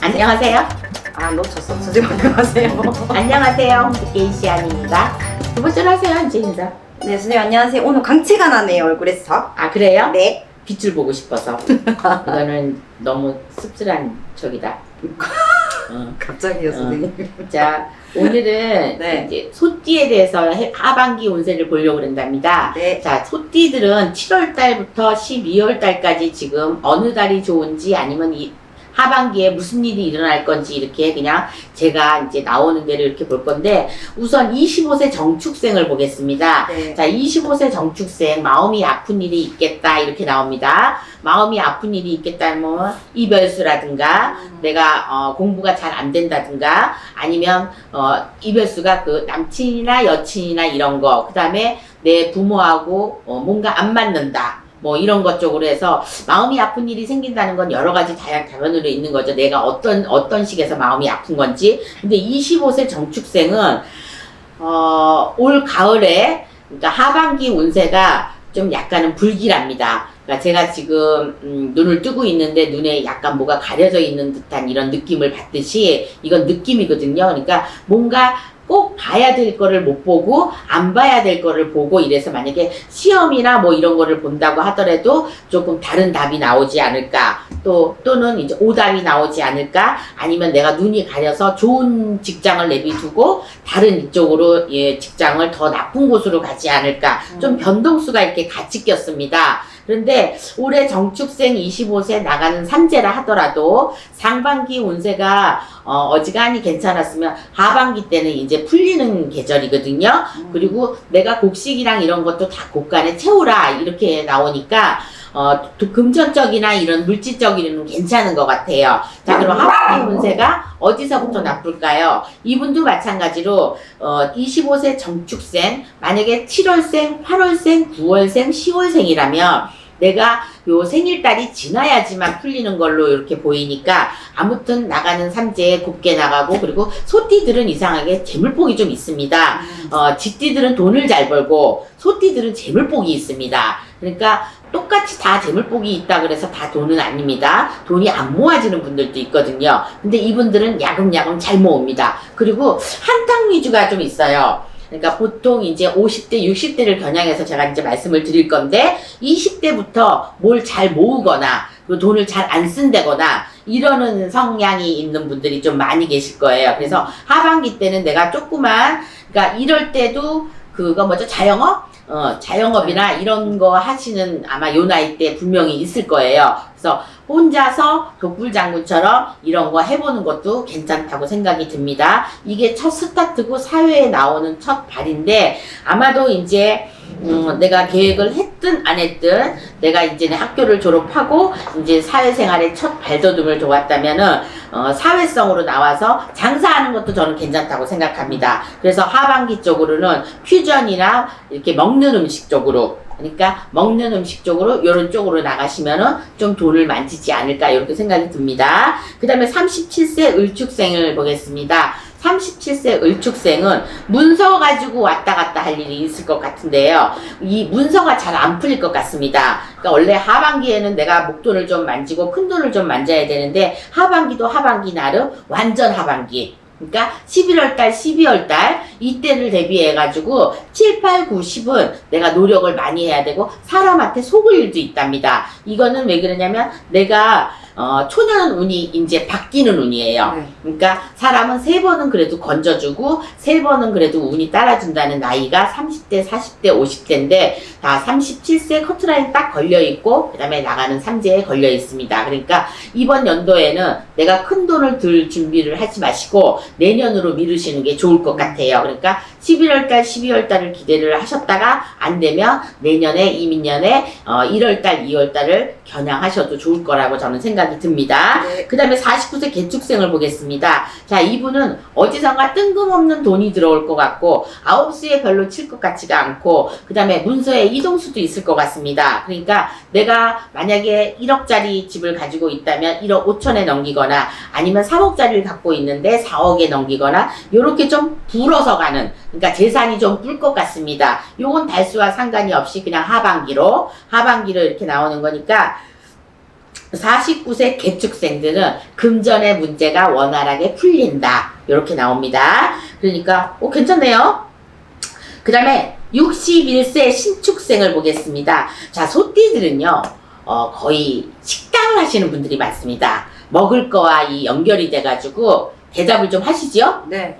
안녕하세요. 아, 놓쳤어. 지금 안녕하세요. 안녕하세요. 게이시안입니다. 두 번째로 하세요, 이제 인사. 네, 선생님 안녕하세요. 오늘 강치가 나네요, 얼굴에서. 아, 그래요? 네. 빛을 보고 싶어서. 이거는 너무 씁쓸한 척이다. 갑자기요, 선생님. 자, 오늘은 네. 이제 소띠에 대해서 하반기 운세를 보려고 그런답니다. 네. 자, 소띠들은 7월 달부터 12월 달까지 지금 어느 달이 좋은지 아니면 이 하반기에 무슨 일이 일어날 건지 이렇게 그냥 제가 이제 나오는 대로 이렇게 볼 건데, 우선 25세 정축생을 보겠습니다. 네. 자, 25세 정축생, 마음이 아픈 일이 있겠다 이렇게 나옵니다. 마음이 아픈 일이 있겠다면 이별수라든가 내가 공부가 잘 안 된다든가 아니면 이별수가 그 남친이나 여친이나 이런 거, 그 다음에 내 부모하고 뭔가 안 맞는다, 뭐 이런 것 쪽으로 해서 마음이 아픈 일이 생긴다는 건 여러 가지 다양한 답변으로 있는 거죠. 내가 어떤 식에서 마음이 아픈 건지. 근데 25세 정축생은 올 가을에, 그러니까 하반기 운세가 좀 약간은 불길합니다. 그러니까 제가 지금 눈을 뜨고 있는데 눈에 약간 뭐가 가려져 있는 듯한 이런 느낌을 받듯이 이건 느낌이거든요. 그러니까 뭔가 꼭 봐야 될 거를 못 보고 안 봐야 될 거를 보고, 이래서 만약에 시험이나 뭐 이런 거를 본다고 하더라도 조금 다른 답이 나오지 않을까, 또는 이제 오답이 나오지 않을까, 아니면 내가 눈이 가려서 좋은 직장을 내비두고 다른 이쪽으로 직장을 더 나쁜 곳으로 가지 않을까, 좀 변동수가 이렇게 같이 꼈습니다. 그런데 올해 정축생 25세 나가는 삼재라 하더라도 상반기 운세가 어지간히 괜찮았으면 하반기 때는 이제 풀리는 계절이거든요. 그리고 내가 곡식이랑 이런 것도 다 곡간에 채우라 이렇게 나오니까 금전적이나 이런 물질적인 괜찮은 것 같아요. 자, 그럼 하반기 운세가 어디서부터 나쁠까요? 이분도 마찬가지로 25세 정축생, 만약에 7월생, 8월생, 9월생, 10월생이라면 내가 요 생일달이 지나야지만 풀리는 걸로 이렇게 보이니까 아무튼 나가는 삼재에 곱게 나가고, 그리고 소띠들은 이상하게 재물복이 좀 있습니다. 쥐띠들은 돈을 잘 벌고 소띠들은 재물복이 있습니다. 그러니까 똑같이 다 재물복이 있다 그래서 다 돈은 아닙니다. 돈이 안 모아지는 분들도 있거든요. 근데 이분들은 야금야금 잘 모읍니다. 그리고 한탕 위주가 좀 있어요. 그러니까 보통 이제 50대, 60대를 겨냥해서 제가 이제 말씀을 드릴 건데, 20대부터 뭘 잘 모으거나 그 돈을 잘 안 쓴다거나 이러는 성향이 있는 분들이 좀 많이 계실 거예요. 그래서 하반기 때는 내가 조그만, 그러니까 이럴 때도 그거 뭐죠? 자영업이나 이런 거 하시는 아마 요 나이 때 분명히 있을 거예요. 그래서 혼자서 독불장군처럼 이런 거 해보는 것도 괜찮다고 생각이 듭니다. 이게 첫 스타트고 사회에 나오는 첫 발인데, 아마도 이제 내가 계획을 했든 안 했든 내가 이제 학교를 졸업하고 이제 사회생활에 첫 발돋움을 놓았다면은 사회성으로 나와서 장사하는 것도 저는 괜찮다고 생각합니다. 그래서 하반기 쪽으로는 퓨전이나 이렇게 먹는 음식 쪽으로, 그러니까 먹는 음식 쪽으로 이런 쪽으로 나가시면은 좀 돈을 만지지 않을까 이렇게 생각이 듭니다. 그 다음에 37세 을축생을 보겠습니다. 37세 을축생은 문서 가지고 왔다 갔다 할 일이 있을 것 같은데요. 이 문서가 잘 안 풀릴 것 같습니다. 그러니까 원래 하반기에는 내가 목돈을 좀 만지고 큰 돈을 좀 만져야 되는데, 하반기도 하반기 나름 완전 하반기, 그러니까 11월달, 12월달 이때를 대비해가지고 7, 8, 9, 10은 내가 노력을 많이 해야 되고 사람한테 속을 일도 있답니다. 이거는 왜 그러냐면 내가 초년 운이 이제 바뀌는 운이에요. 네. 그러니까 사람은 3번은 그래도 건져주고 3번은 그래도 운이 따라준다는 나이가 30대, 40대, 50대인데 다 37세 커트라인 딱 걸려있고 그 다음에 나가는 삼재에 걸려 있습니다. 그러니까 이번 연도에는 내가 큰 돈을 들 준비를 하지 마시고 내년으로 미루시는 게 좋을 것 같아요. 그러니까 11월달, 12월달을 기대를 하셨다가 안 되면 내년에, 이민년에 1월달, 2월달을 겨냥하셔도 좋을 거라고 저는 생각이 듭니다. 네. 그 다음에 49세 개축생을 보겠습니다. 자, 이분은 어디선가 뜬금없는 돈이 들어올 것 같고 9수에 별로 칠 것 같지가 않고, 그 다음에 문서에 이동수도 있을 것 같습니다. 그러니까 내가 만약에 1억짜리 집을 가지고 있다면 1억 5천에 넘기거나 아니면 3억짜리를 갖고 있는데 4억에 넘기거나 요렇게 좀 불어서 가는, 그러니까 재산이 좀 뿔 것 같습니다. 요건 달수와 상관이 없이 그냥 하반기로 이렇게 나오는 거니까 49세 개축생들은 금전의 문제가 원활하게 풀린다. 이렇게 나옵니다. 그러니까 괜찮네요. 그 다음에 61세 신축생을 보겠습니다. 자, 소띠들은요 거의 식당을 하시는 분들이 많습니다. 먹을 거와 이 연결이 돼가지고 대답을 좀 하시죠? 네.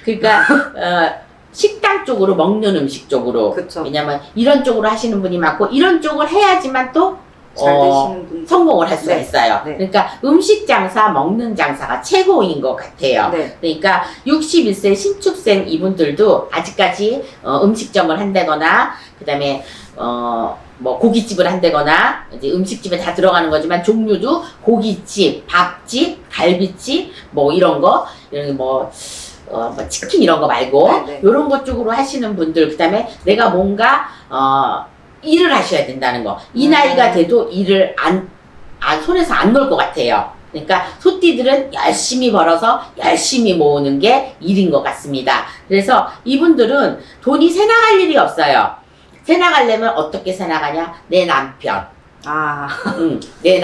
그러니까 식당 쪽으로, 먹는 음식 쪽으로. 그쵸. 왜냐면 이런 쪽으로 하시는 분이 많고 이런 쪽을 해야지만 또 잘 되시는 분. 성공을 할 수가 네. 있어요. 네. 그러니까 음식 장사, 먹는 장사가 최고인 것 같아요. 네. 그러니까 61세 신축생 이분들도 아직까지 음식점을 한다거나 그다음에 뭐 고깃집을 한다거나 이제 음식집에 다 들어가는 거지만 종류도 고깃집, 밥집, 갈비집 뭐 이런 거 뭐 치킨 이런 거 말고 네. 이런 것 쪽으로 하시는 분들, 그다음에 내가 뭔가 일을 하셔야 된다는 거. 이 나이가 돼도 일을 손에서 안 놓을 것 같아요. 그러니까 소띠들은 열심히 벌어서 열심히 모으는 게 일인 것 같습니다. 그래서 이분들은 돈이 새나갈 일이 없어요. 새나가려면 어떻게 새나가냐? 내 남편. 내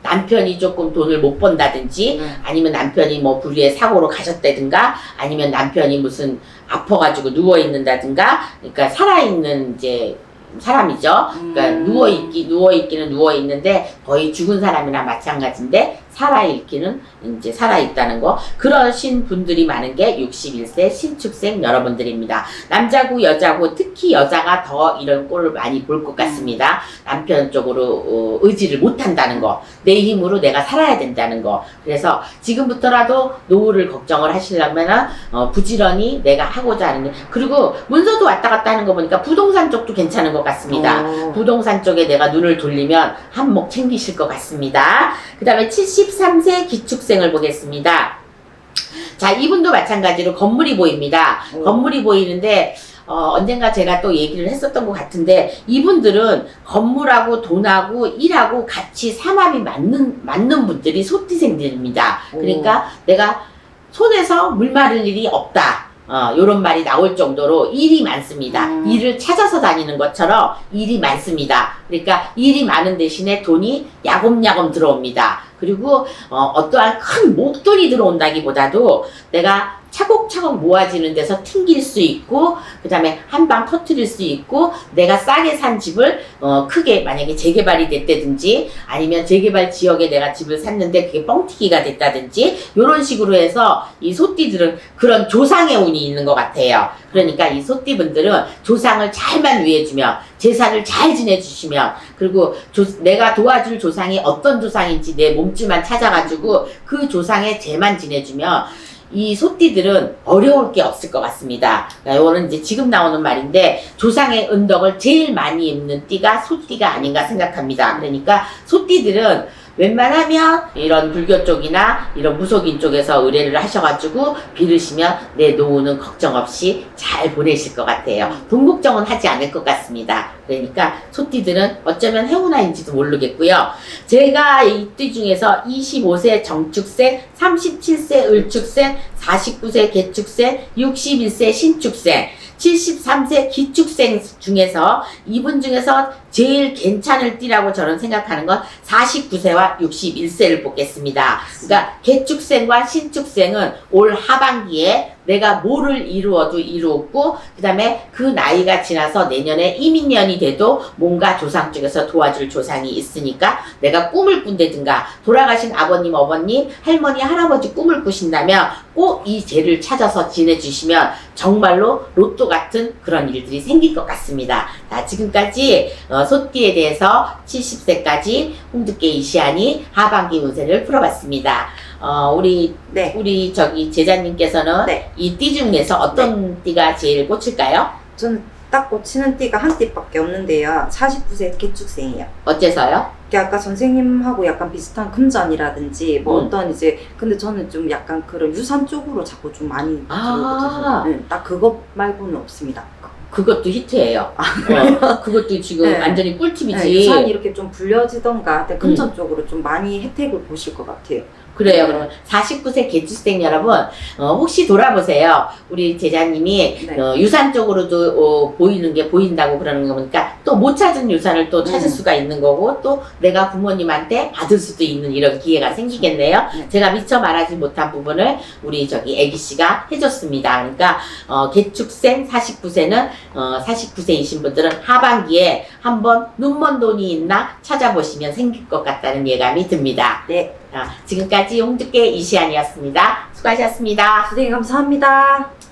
남편이 조금 돈을 못 번다든지 아니면 남편이 뭐 불의의 사고로 가셨다든가 아니면 남편이 무슨 아파가지고 누워있는다든가, 그러니까 살아있는 이제 사람이죠. 그러니까 누워있기는 누워있는데 거의 죽은 사람이나 마찬가지인데 살아있기는 이제 살아있다는 거. 그러신 분들이 많은 게 61세 신축생 여러분들입니다. 남자고 여자고 특히 여자가 더 이런 꼴을 많이 볼 것 같습니다. 남편 쪽으로 의지를 못한다는 거. 내 힘으로 내가 살아야 된다는 거. 그래서 지금부터라도 노후를 걱정을 하시려면 부지런히 내가 하고자 하는 게. 그리고 문서도 왔다 갔다 하는 거 보니까 부동산 쪽도 괜찮은 것 같습니다. 부동산 쪽에 내가 눈을 돌리면 한몫 챙기실 것 같습니다. 그 다음에 73세 기축생을 보겠습니다. 자, 이분도 마찬가지로 건물이 보입니다. 건물이 보이는데 언젠가 제가 또 얘기를 했었던 것 같은데 이분들은 건물하고 돈하고 일하고 같이 삼합이 맞는 분들이 소띠생들입니다. 그러니까 내가 손에서 물 마를 일이 없다. 요런 말이 나올 정도로 일이 많습니다. 일을 찾아서 다니는 것처럼 일이 많습니다. 그러니까 일이 많은 대신에 돈이 야금야금 들어옵니다. 그리고 어떠한 큰 목돈이 들어온다기보다도 내가 차곡차곡 모아지는 데서 튕길 수 있고 그 다음에 한 방 터트릴 수 있고 내가 싸게 산 집을 크게 만약에 재개발이 됐다든지 아니면 재개발 지역에 내가 집을 샀는데 그게 뻥튀기가 됐다든지 이런 식으로 해서 이 소띠들은 그런 조상의 운이 있는 것 같아요. 그러니까 이 소띠분들은 조상을 잘만 위해주면 제사를 잘 지내주시면 그리고 내가 도와줄 조상이 어떤 조상인지 내 몸주만 찾아가지고 그 조상의 제만 지내주면 이 소띠들은 어려울 게 없을 것 같습니다. 이거는 이제 지금 나오는 말인데 조상의 은덕을 제일 많이 입는 띠가 소띠가 아닌가 생각합니다. 그러니까 소띠들은 웬만하면 이런 불교 쪽이나 이런 무속인 쪽에서 의뢰를 하셔가지고 빌으시면 내 노후는 걱정 없이 잘 보내실 것 같아요. 돈 걱정은 하지 않을 것 같습니다. 그러니까 소띠들은 어쩌면 행운아인지도 모르겠고요. 제가 이 띠 중에서 25세 정축생, 37세 을축생, 49세 개축생, 61세 신축생, 73세 기축생 중에서 이분 중에서 제일 괜찮을 띠라고 저는 생각하는 건 49세와 61세를 뽑겠습니다. 그러니까 개축생과 신축생은 올 하반기에 내가 뭐를 이루어도 이루었고 그 다음에 그 나이가 지나서 내년에 이민년이 돼도 뭔가 조상 쪽에서 도와줄 조상이 있으니까 내가 꿈을 꾼다든가 돌아가신 아버님, 어머님, 할머니, 할아버지 꿈을 꾸신다면 꼭 이 재를 찾아서 지내주시면 정말로 로또 같은 그런 일들이 생길 것 같습니다. 자, 지금까지 소띠에 대해서 70세까지 홍두깨 이시안이 하반기 운세를 풀어봤습니다. 우리 저기 제자님께서는 이 띠 중에서 어떤 띠가 제일 꽂힐까요? 저는 딱 꽂히는 띠가 한 띠밖에 없는데요. 49세 개축생이요. 어째서요? 아까 선생님하고 약간 비슷한 금전이라든지 뭐 어떤 이제 근데 저는 좀 약간 그런 유산 쪽으로 자꾸 좀 많이 들어오거든요. 네, 딱 그것 말고는 없습니다. 그것도 히트예요. 그것도 지금 완전히 꿀팁이지. 유산이 이렇게 좀 불려지던가 금전 쪽으로 좀 많이 혜택을 보실 것 같아요. 그래요. 그러면 49세 개축생 여러분, 혹시 돌아보세요. 우리 제자님이 네. 유산 쪽으로도 보이는 게 보인다고 그러는 거 보니까 또 못 찾은 유산을 또 찾을 수가 있는 거고 또 내가 부모님한테 받을 수도 있는 이런 기회가 생기겠네요. 네. 제가 미처 말하지 못한 부분을 우리 저기 애기 씨가 해줬습니다. 그러니까 개축생 49세는 49세이신 분들은 하반기에 한번 눈먼 돈이 있나 찾아보시면 생길 것 같다는 예감이 듭니다. 네. 지금까지 홍두깨 이시안이었습니다. 수고하셨습니다. 선생님 감사합니다.